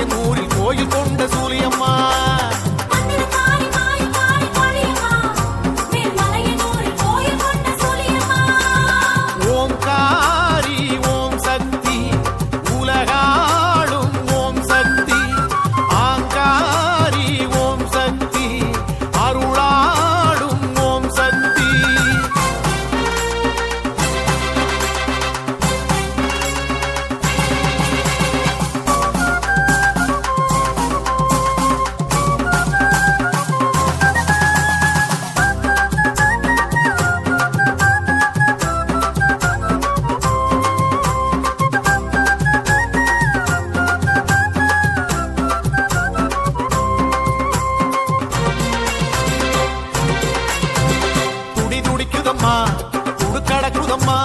மலையனூரில் கோயில் கொண்ட சூலியம்மா. ஓம்காரி ஓம் சக்தி உலகாளும் ஓம் சக்தி ஆங்காரி ஓம் சக்தி அருளாடும் ஓம் சக்தி. துடிக்குதம்மா துடுக்கடக்குதம்மா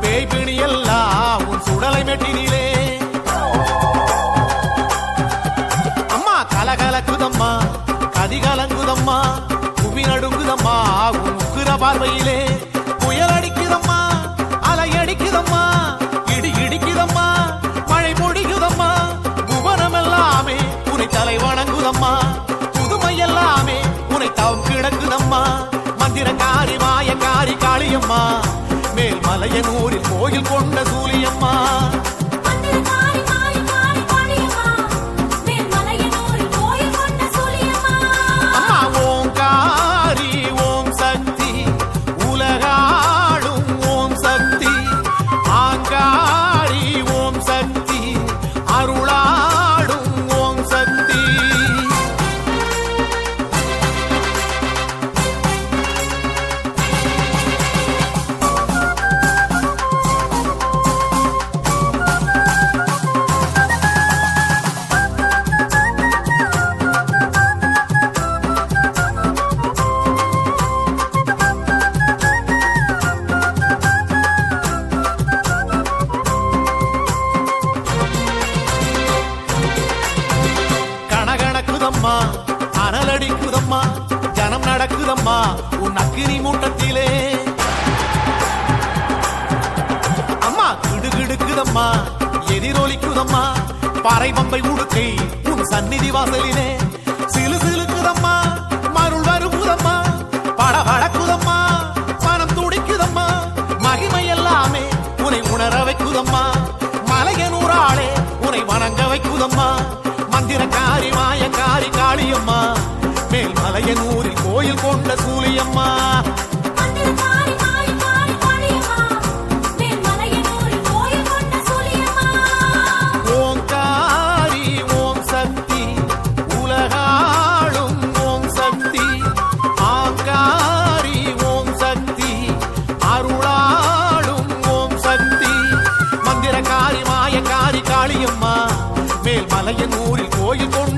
பேய் பிணி எல்லாம் உன் சுடலை மெட்டினிலே. அம்மா கலகலக்குதம்மா கதி கலங்குதம்மா புவி நடுங்குதம்மா உன் உக்கிர பார்வையிலே. புயல் அடிக்குதம்மா அலை அடிக்குதம்மா இடி இடிக்குதம்மா மழை பொடிக்குதம்மா புவனம் எல்லாமே உனை தலை வணங்குதம்மா புதுமை எல்லாமே உனை தவம் கிடக்குதம்மா. மந்திரக்காரி மாயக்காரி காளியம்மா மேல் மலையனூரில் கோயில் கொண்ட சூலியம்மா. அம்மா ஓங்காரி ஓம் சக்தி உலகாளும் ஓம் சக்தி ஆங்காரி ஓம் சக்தி அருளாடும் ஓம் சக்தி. கணகணக்குதம்மா அனலடிக்குதம்மா ஜனம் நடக்குதம்மா உன் அக்கினி மூட்டத்திலே. அம்மா கிடுகிடுக்குதம்மா எதிரொலிக்குதம்மா பாறை பம்பை உடுக்கை உன் சந்நிதி வாசலிலே. சிலு சிலுக்குதம்மா மருள் வருகுதம்மா படபடக்குதம்மா மனம் துடிக்குதம்மா மகிமை எல்லாமே உனை உணர வைக்குதம்மா. மலையனூராளே உனை வணங்க வைக்குதம்மா. மந்திரக்காரி மாயக்காரி காளியம்மா மேல் மலையனூரில் கோயில் கொண்ட சூலியம்மா. ஓங்காரி ஓம் சக்தி உலகாளும் ஓம் சக்தி ஆங்காரி ஓம் சக்தி அருளாடும் ஓம் சக்தி. மந்திரக்காரி மாயக்காரி காளியம்மா மேல் மலையனூரில் கோயில் கொண்ட